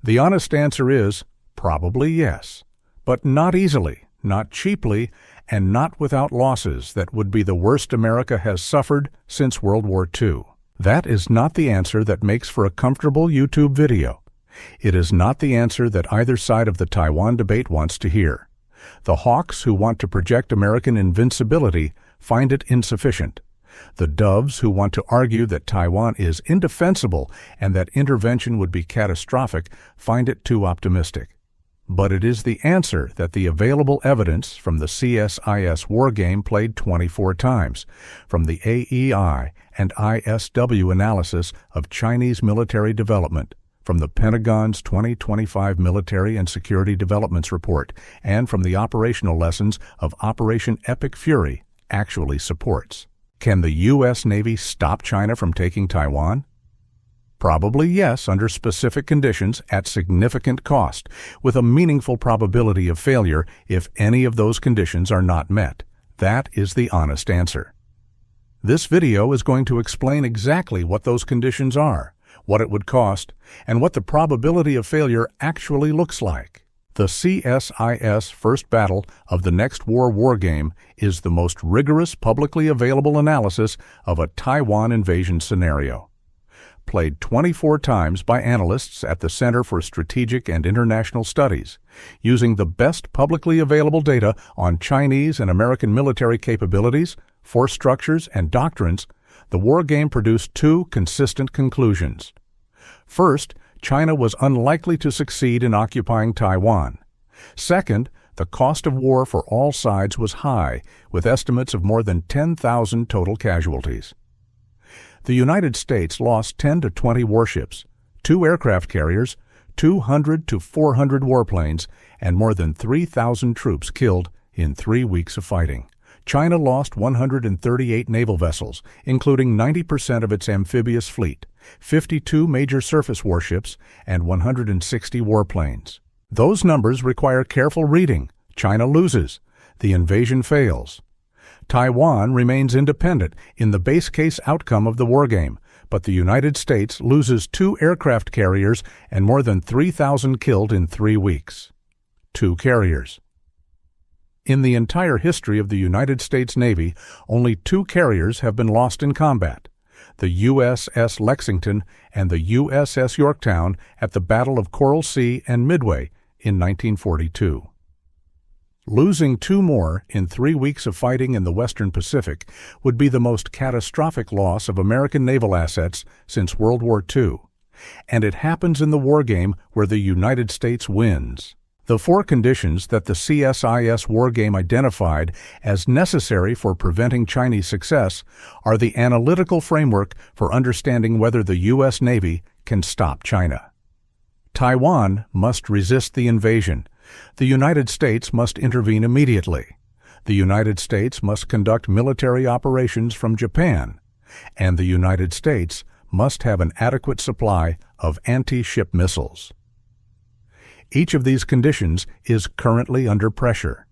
The honest answer is probably yes, but not easily, not cheaply, and not without losses that would be the worst America has suffered since World War II. That is not the answer that makes for a comfortable YouTube video. It is not the answer that either side of the Taiwan debate wants to hear. The hawks who want to project American invincibility find it insufficient. The doves who want to argue that Taiwan is indefensible and that intervention would be catastrophic find it too optimistic. But it is the answer that the available evidence from the CSIS Wargame played 24 times, from the AEI and ISW analysis of Chinese military development, from the Pentagon's 2025 Military and Security Developments Report, and from the operational lessons of Operation Epic Fury actually supports. Can the U.S. Navy stop China from taking Taiwan? Probably yes, under specific conditions at significant cost, with a meaningful probability of failure if any of those conditions are not met. That is the honest answer. This video is going to explain exactly what those conditions are, what it would cost, and what the probability of failure actually looks like. The CSIS First Battle of the Next War Wargame is the most rigorous publicly available analysis of a Taiwan invasion scenario. Played 24 times by analysts at the Center for Strategic and International Studies, using the best publicly available data on Chinese and American military capabilities, force structures, and doctrines, the wargame produced two consistent conclusions. First, China was unlikely to succeed in occupying Taiwan. Second, the cost of war for all sides was high, with estimates of more than 10,000 total casualties. The United States lost 10 to 20 warships, 2 aircraft carriers, 200 to 400 warplanes, and more than 3,000 troops killed in 3 weeks of fighting. China lost 138 naval vessels, including 90% of its amphibious fleet, 52 major surface warships, and 160 warplanes. Those numbers require careful reading. China loses. The invasion fails. Taiwan remains independent in the base case outcome of the wargame, but the United States loses 2 aircraft carriers and more than 3,000 killed in 3 weeks. 2 carriers. In the entire history of the United States Navy, only 2 carriers have been lost in combat: the USS Lexington and the USS Yorktown at the Battle of Coral Sea and Midway in 1942. Losing 2 more in 3 weeks of fighting in the Western Pacific would be the most catastrophic loss of American naval assets since World War II, and it happens in the wargame where the United States wins. The 4 conditions that the CSIS wargame identified as necessary for preventing Chinese success are the analytical framework for understanding whether the U.S. Navy can stop China. Taiwan must resist the invasion. The United States must intervene immediately. The United States must conduct military operations from Japan. And the United States must have an adequate supply of anti-ship missiles. Each of these conditions is currently under pressure.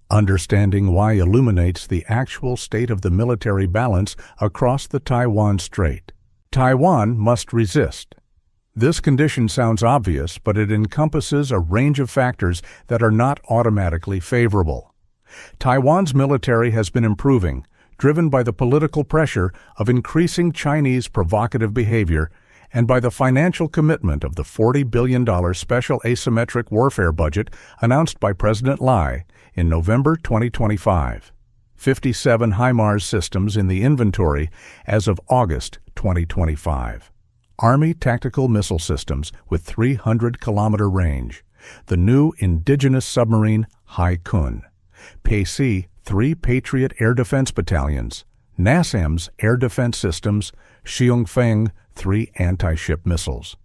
Understanding why illuminates the actual state of the military balance across the Taiwan Strait. Taiwan must resist. This condition sounds obvious, but it encompasses a range of factors that are not automatically favorable. Taiwan's military has been improving, driven by the political pressure of increasing Chinese provocative behavior and by the financial commitment of the $40 billion special asymmetric warfare budget announced by President Lai in November 2025. 57 HIMARS systems in the inventory as of August 2025. Army tactical missile systems with 300-kilometer range. The new indigenous submarine Haikun. PACE 3 Patriot Air Defense Battalions. NASAMS Air Defense Systems. Xiongfeng 3 anti-ship missiles.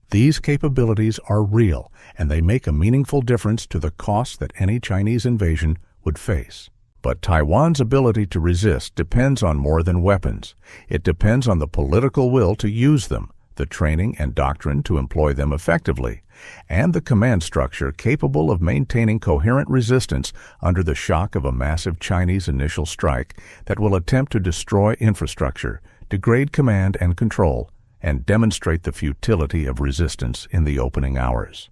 These capabilities are real, and they make a meaningful difference to the cost that any Chinese invasion would face. But Taiwan's ability to resist depends on more than weapons. It depends on the political will to use them, the training and doctrine to employ them effectively, and the command structure capable of maintaining coherent resistance under the shock of a massive Chinese initial strike that will attempt to destroy infrastructure, degrade command and control, and demonstrate the futility of resistance in the opening hours.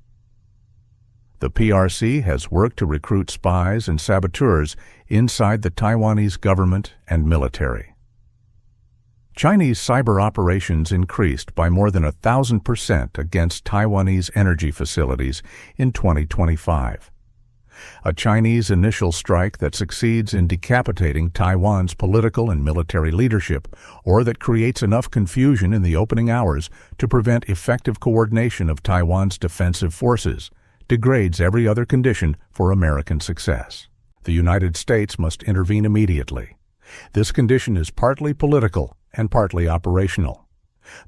The PRC has worked to recruit spies and saboteurs inside the Taiwanese government and military. Chinese cyber operations increased by more than 1,000% against Taiwanese energy facilities in 2025. A Chinese initial strike that succeeds in decapitating Taiwan's political and military leadership, or that creates enough confusion in the opening hours to prevent effective coordination of Taiwan's defensive forces, degrades every other condition for American success. The United States must intervene immediately. This condition is partly political and partly operational.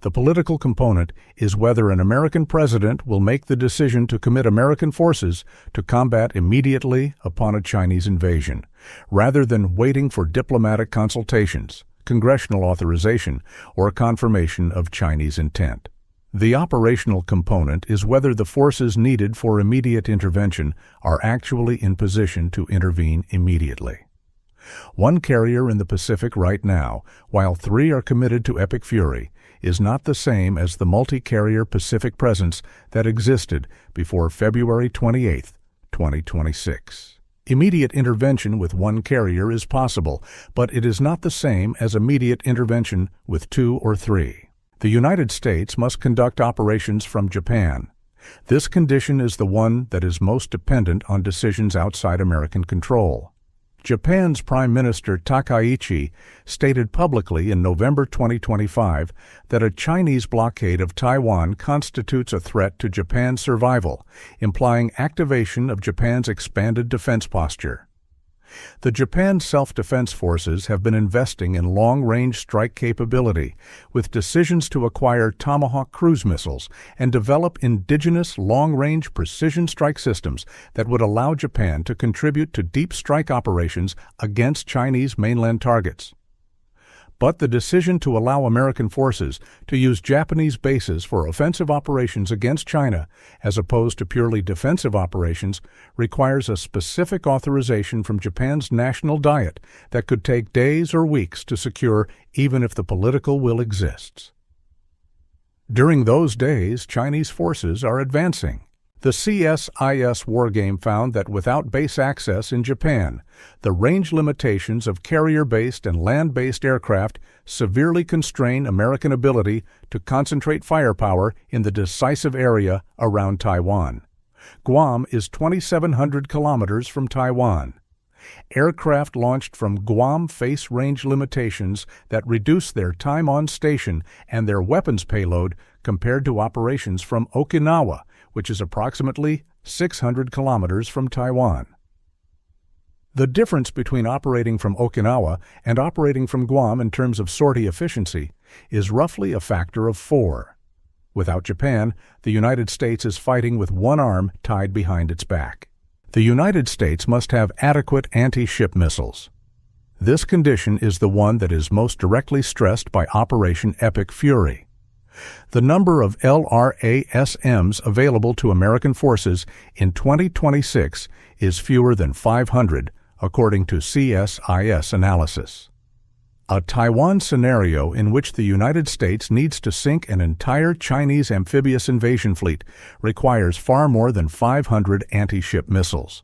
The political component is whether an American president will make the decision to commit American forces to combat immediately upon a Chinese invasion, rather than waiting for diplomatic consultations, congressional authorization, or confirmation of Chinese intent. The operational component is whether the forces needed for immediate intervention are actually in position to intervene immediately. One carrier in the Pacific right now, while 3 are committed to Epic Fury, is not the same as the multi-carrier Pacific presence that existed before February 28, 2026. Immediate intervention with 1 carrier is possible, but it is not the same as immediate intervention with 2 or 3. The United States must conduct operations from Japan. This condition is the one that is most dependent on decisions outside American control. Japan's Prime Minister Takaichi stated publicly in November 2025 that a Chinese blockade of Taiwan constitutes a threat to Japan's survival, implying activation of Japan's expanded defense posture. The Japan Self-Defense Forces have been investing in long-range strike capability, with decisions to acquire Tomahawk cruise missiles and develop indigenous long-range precision strike systems that would allow Japan to contribute to deep strike operations against Chinese mainland targets. But the decision to allow American forces to use Japanese bases for offensive operations against China, as opposed to purely defensive operations, requires a specific authorization from Japan's national diet that could take days or weeks to secure, even if the political will exists. During those days, Chinese forces are advancing. The CSIS Wargame found that without base access in Japan, the range limitations of carrier-based and land-based aircraft severely constrain American ability to concentrate firepower in the decisive area around Taiwan. Guam is 2,700 kilometers from Taiwan. Aircraft launched from Guam face range limitations that reduce their time on station and their weapons payload compared to operations from Okinawa, which is approximately 600 kilometers from Taiwan. The difference between operating from Okinawa and operating from Guam in terms of sortie efficiency is roughly a factor of 4. Without Japan, the United States is fighting with one arm tied behind its back. The United States must have adequate anti-ship missiles. This condition is the one that is most directly stressed by Operation Epic Fury. The number of LRASMs available to American forces in 2026 is fewer than 500, according to CSIS analysis. A Taiwan scenario in which the United States needs to sink an entire Chinese amphibious invasion fleet requires far more than 500 anti-ship missiles.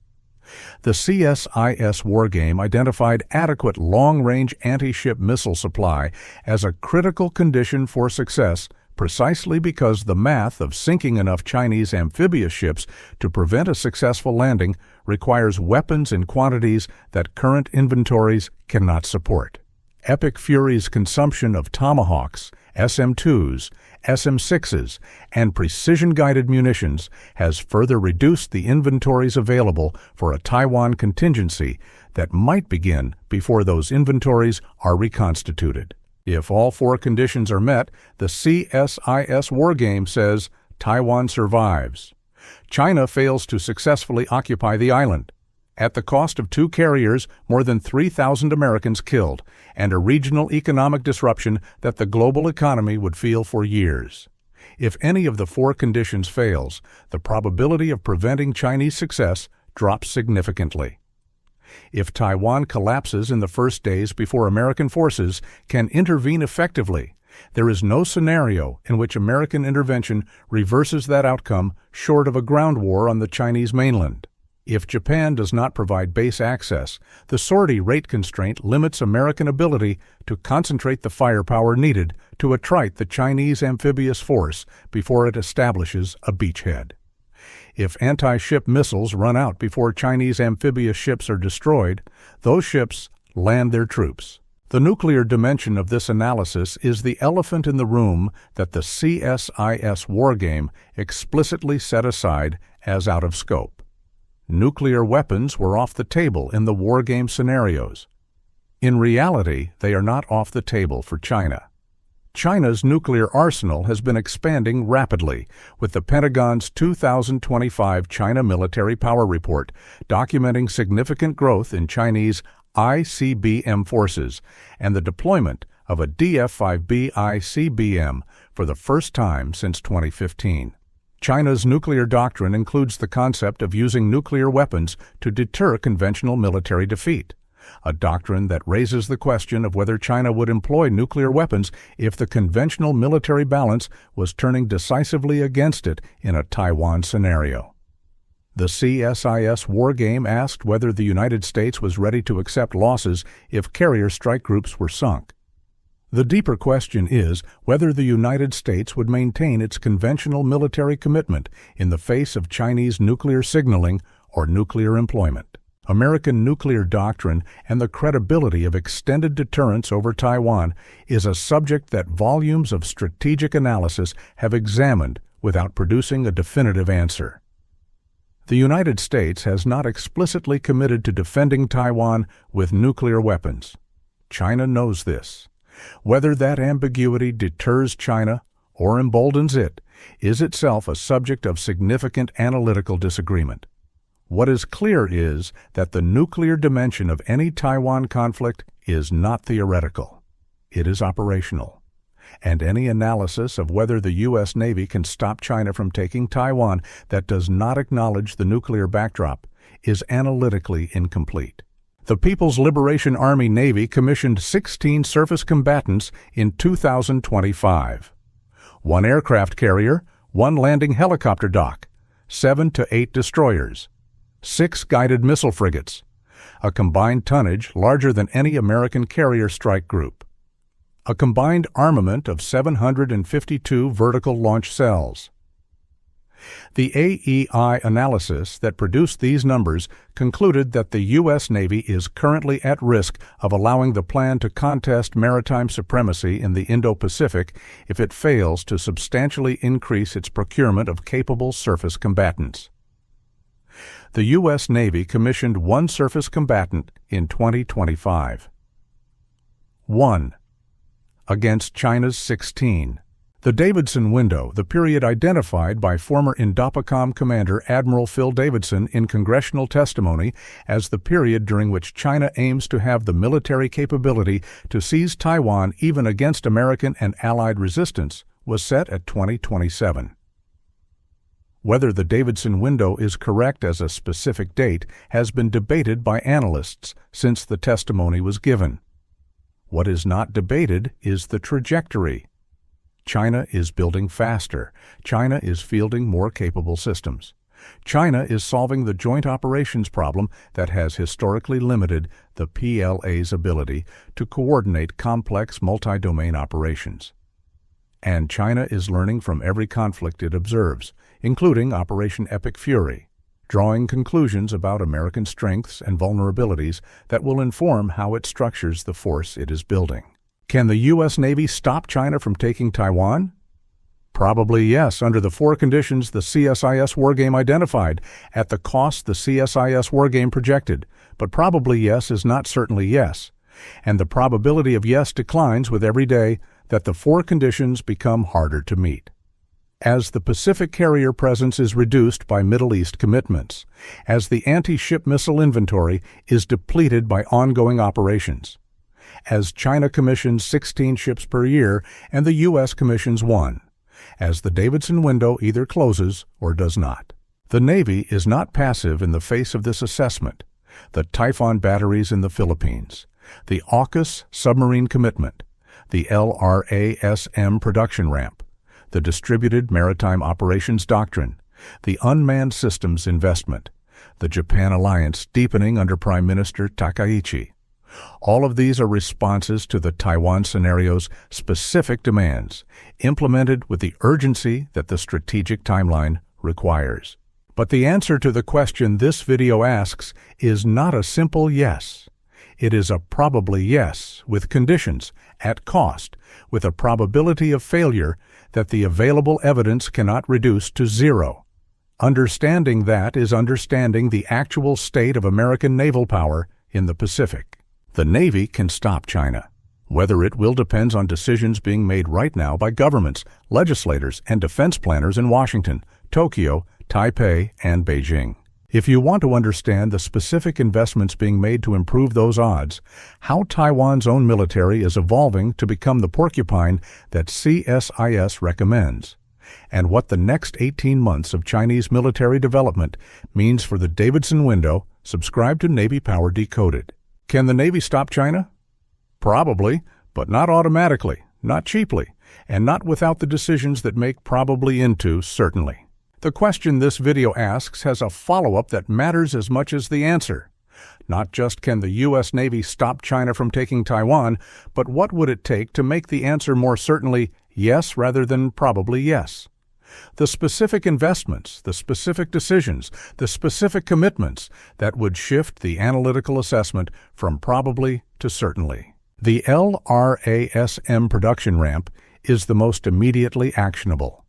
The CSIS Wargame identified adequate long-range anti-ship missile supply as a critical condition for success precisely because the math of sinking enough Chinese amphibious ships to prevent a successful landing requires weapons in quantities that current inventories cannot support. Epic Fury's consumption of Tomahawks, SM-2s, SM-6s, and precision-guided munitions has further reduced the inventories available for a Taiwan contingency that might begin before those inventories are reconstituted. If all 4 conditions are met, the CSIS Wargame says Taiwan survives. China fails to successfully occupy the island. At the cost of 2 carriers, more than 3,000 Americans killed, and a regional economic disruption that the global economy would feel for years. If any of the 4 conditions fails, the probability of preventing Chinese success drops significantly. If Taiwan collapses in the first days before American forces can intervene effectively, There is no scenario in which American intervention reverses that outcome short of a ground war on the Chinese mainland. If Japan does not provide base access, the sortie rate constraint limits American ability to concentrate the firepower needed to attrite the Chinese amphibious force before it establishes a beachhead. If anti-ship missiles run out before Chinese amphibious ships are destroyed, those ships land their troops. The nuclear dimension of this analysis is the elephant in the room that the CSIS Wargame explicitly set aside as out of scope. Nuclear weapons were off the table in the Wargame scenarios. In reality, they are not off the table for China. China's nuclear arsenal has been expanding rapidly, with the Pentagon's 2025 China Military Power Report documenting significant growth in Chinese ICBM forces and the deployment of a DF-5B ICBM for the first time since 2015. China's nuclear doctrine includes the concept of using nuclear weapons to deter conventional military defeat, a doctrine that raises the question of whether China would employ nuclear weapons if the conventional military balance was turning decisively against it in a Taiwan scenario. The CSIS Wargame asked whether the United States was ready to accept losses if carrier strike groups were sunk. The deeper question is whether the United States would maintain its conventional military commitment in the face of Chinese nuclear signaling or nuclear employment. American nuclear doctrine and the credibility of extended deterrence over Taiwan is a subject that volumes of strategic analysis have examined without producing a definitive answer. The United States has not explicitly committed to defending Taiwan with nuclear weapons. China knows this. Whether that ambiguity deters China or emboldens it is itself a subject of significant analytical disagreement. What is clear is that the nuclear dimension of any Taiwan conflict is not theoretical. It is operational. And any analysis of whether the U.S. Navy can stop China from taking Taiwan that does not acknowledge the nuclear backdrop is analytically incomplete. The People's Liberation Army Navy commissioned 16 surface combatants in 2025. 1 aircraft carrier, 1 landing helicopter dock, 7 to 8 destroyers, 6 guided missile frigates, a combined tonnage larger than any American carrier strike group, a combined armament of 752 vertical launch cells. The AEI analysis that produced these numbers concluded that the U.S. Navy is currently at risk of allowing the plan to contest maritime supremacy in the Indo-Pacific if it fails to substantially increase its procurement of capable surface combatants. The U.S. Navy commissioned 1 surface combatant in 2025. 1. Against China's 16. The Davidson window, the period identified by former Indopacom Commander Admiral Phil Davidson in congressional testimony as the period during which China aims to have the military capability to seize Taiwan even against American and Allied resistance, was set at 2027. Whether the Davidson window is correct as a specific date has been debated by analysts since the testimony was given. What is not debated is the trajectory. China is building faster. China is fielding more capable systems. China is solving the joint operations problem that has historically limited the PLA's ability to coordinate complex multi-domain operations. And China is learning from every conflict it observes, including Operation Epic Fury, drawing conclusions about American strengths and vulnerabilities that will inform how it structures the force it is building. Can the U.S. Navy stop China from taking Taiwan? Probably yes, under the 4 conditions the CSIS Wargame identified at the cost the CSIS Wargame projected, but probably yes is not certainly yes, and the probability of yes declines with every day that the 4 conditions become harder to meet. As the Pacific carrier presence is reduced by Middle East commitments, as the anti-ship missile inventory is depleted by ongoing operations, as China commissions 16 ships per year and the U.S. commissions 1, as the Davidson window either closes or does not. The Navy is not passive in the face of this assessment. The Typhoon batteries in the Philippines, the AUKUS submarine commitment, the LRASM production ramp, the Distributed Maritime Operations Doctrine, the Unmanned Systems Investment, the Japan alliance deepening under Prime Minister Takaichi. All of these are responses to the Taiwan scenario's specific demands, implemented with the urgency that the strategic timeline requires. But the answer to the question this video asks is not a simple yes. It is a probably yes, with conditions, at cost, with a probability of failure that the available evidence cannot reduce to zero. Understanding that is understanding the actual state of American naval power in the Pacific. The Navy can stop China. Whether it will depends on decisions being made right now by governments, legislators, and defense planners in Washington, Tokyo, Taipei, and Beijing. If you want to understand the specific investments being made to improve those odds, how Taiwan's own military is evolving to become the porcupine that CSIS recommends, and what the next 18 months of Chinese military development means for the Davidson window, subscribe to Navy Power Decoded. Can the Navy stop China? Probably, but not automatically, not cheaply, and not without the decisions that make probably into certainly. The question this video asks has a follow-up that matters as much as the answer. Not just can the U.S. Navy stop China from taking Taiwan, but what would it take to make the answer more certainly yes rather than probably yes? The specific investments, the specific decisions, the specific commitments that would shift the analytical assessment from probably to certainly. The LRASM production ramp is the most immediately actionable.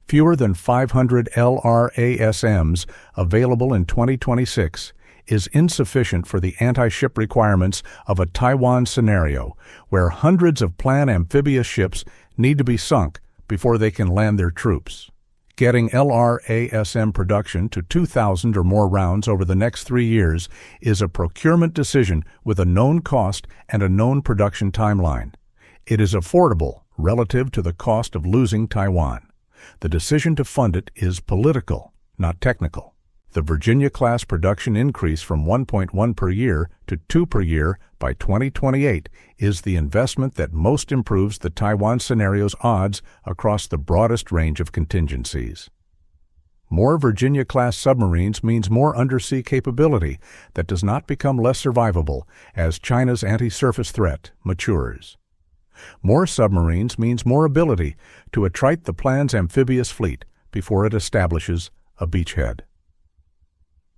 Fewer than 500 LRASMs available in 2026 is insufficient for the anti-ship requirements of a Taiwan scenario where hundreds of planned amphibious ships need to be sunk before they can land their troops. Getting LRASM production to 2,000 or more rounds over the next 3 years is a procurement decision with a known cost and a known production timeline. It is affordable relative to the cost of losing Taiwan. The decision to fund it is political, not technical. The Virginia-class production increase from 1.1 per year to 2 per year by 2028 is the investment that most improves the Taiwan scenario's odds across the broadest range of contingencies. More Virginia-class submarines means more undersea capability that does not become less survivable as China's anti-surface threat matures. More submarines means more ability to attrite the plan's amphibious fleet before it establishes a beachhead.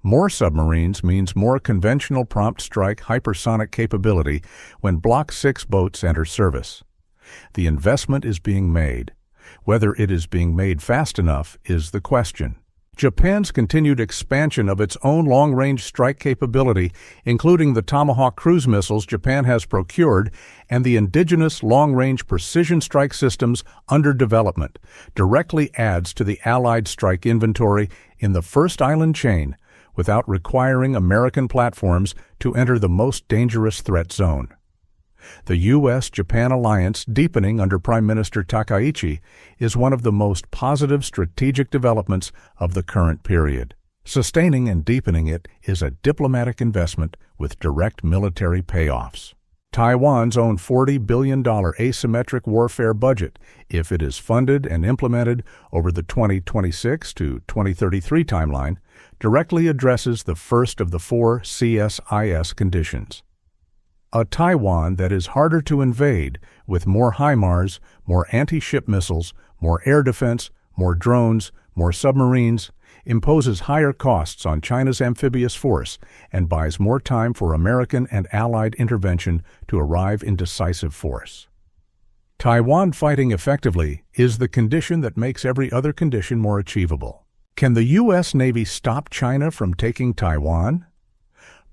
More submarines means more conventional prompt strike hypersonic capability when Block 6 boats enter service. The investment is being made. Whether it is being made fast enough is the question. Japan's continued expansion of its own long-range strike capability, including the Tomahawk cruise missiles Japan has procured and the indigenous long-range precision strike systems under development, directly adds to the Allied strike inventory in the first island chain, without requiring American platforms to enter the most dangerous threat zone. The U.S.-Japan alliance deepening under Prime Minister Takaichi is one of the most positive strategic developments of the current period. Sustaining and deepening it is a diplomatic investment with direct military payoffs. Taiwan's own $40 billion asymmetric warfare budget, if it is funded and implemented over the 2026 to 2033 timeline, directly addresses the first of the 4 CSIS conditions. A Taiwan that is harder to invade with more HIMARS, more anti-ship missiles, more air defense, more drones, more submarines, imposes higher costs on China's amphibious force and buys more time for American and Allied intervention to arrive in decisive force. Taiwan fighting effectively is the condition that makes every other condition more achievable. Can the U.S. Navy stop China from taking Taiwan?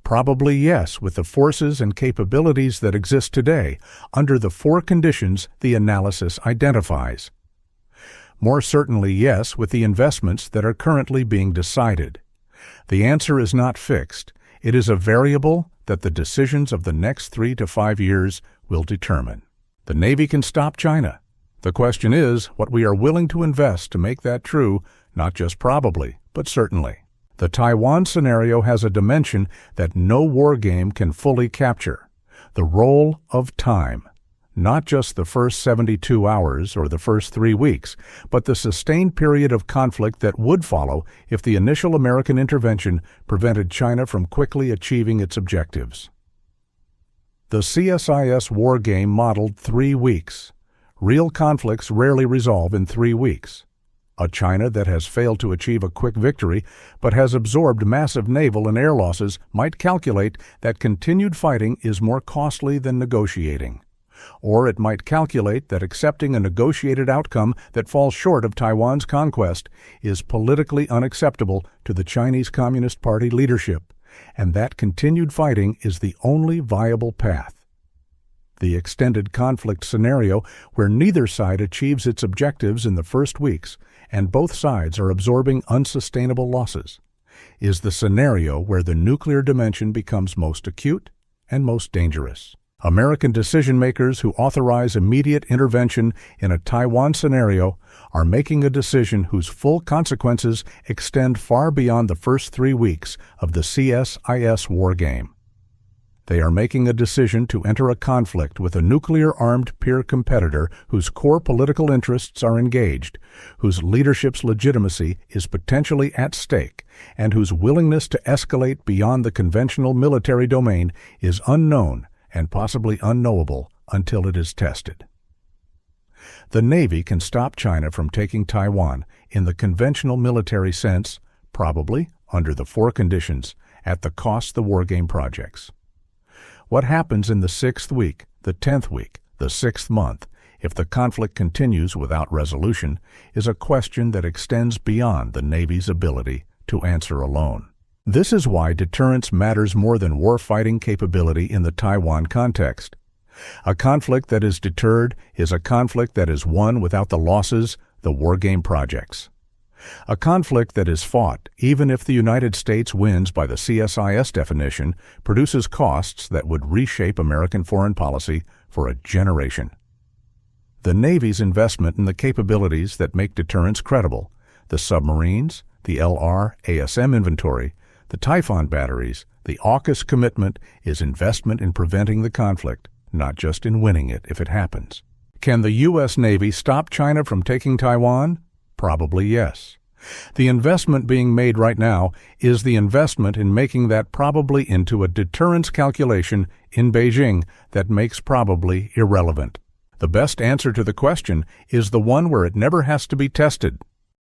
Probably yes, with the forces and capabilities that exist today under the 4 conditions the analysis identifies. More certainly yes, with the investments that are currently being decided. The answer is not fixed. It is a variable that the decisions of the next 3 to 5 years will determine. The Navy can stop China. The question is what we are willing to invest to make that true, not just probably, but certainly. The Taiwan scenario has a dimension that no war game can fully capture: the role of time. not just the first 72 hours or the first 3 weeks, but the sustained period of conflict that would follow if the initial American intervention prevented China from quickly achieving its objectives. The CSIS Wargame modeled 3 weeks. Real conflicts rarely resolve in 3 weeks. A China that has failed to achieve a quick victory but has absorbed massive naval and air losses might calculate that continued fighting is more costly than negotiating. Or it might calculate that accepting a negotiated outcome that falls short of Taiwan's conquest is politically unacceptable to the Chinese Communist Party leadership, and that continued fighting is the only viable path. The extended conflict scenario, where neither side achieves its objectives in the first weeks and both sides are absorbing unsustainable losses, is the scenario where the nuclear dimension becomes most acute and most dangerous. American decision-makers who authorize immediate intervention in a Taiwan scenario are making a decision whose full consequences extend far beyond the first 3 weeks of the CSIS wargame. They are making a decision to enter a conflict with a nuclear-armed peer competitor whose core political interests are engaged, whose leadership's legitimacy is potentially at stake, and whose willingness to escalate beyond the conventional military domain is unknown and possibly unknowable until it is tested. The Navy can stop China from taking Taiwan in the conventional military sense, probably, under the 4 conditions, at the cost the wargame projects. What happens in the 6th week, the 10th week, the 6th month, if the conflict continues without resolution, is a question that extends beyond the Navy's ability to answer alone. This is why deterrence matters more than war-fighting capability in the Taiwan context. A conflict that is deterred is a conflict that is won without the losses the wargame projects. A conflict that is fought, even if the United States wins by the CSIS definition, produces costs that would reshape American foreign policy for a generation. The Navy's investment in the capabilities that make deterrence credible, the submarines, the LR-ASM inventory, the Typhoon batteries, the AUKUS commitment is investment in preventing the conflict, not just in winning it if it happens. Can the U.S. Navy stop China from taking Taiwan? Probably yes. The investment being made right now is the investment in making that probably into a deterrence calculation in Beijing that makes probably irrelevant. The best answer to the question is the one where it never has to be tested.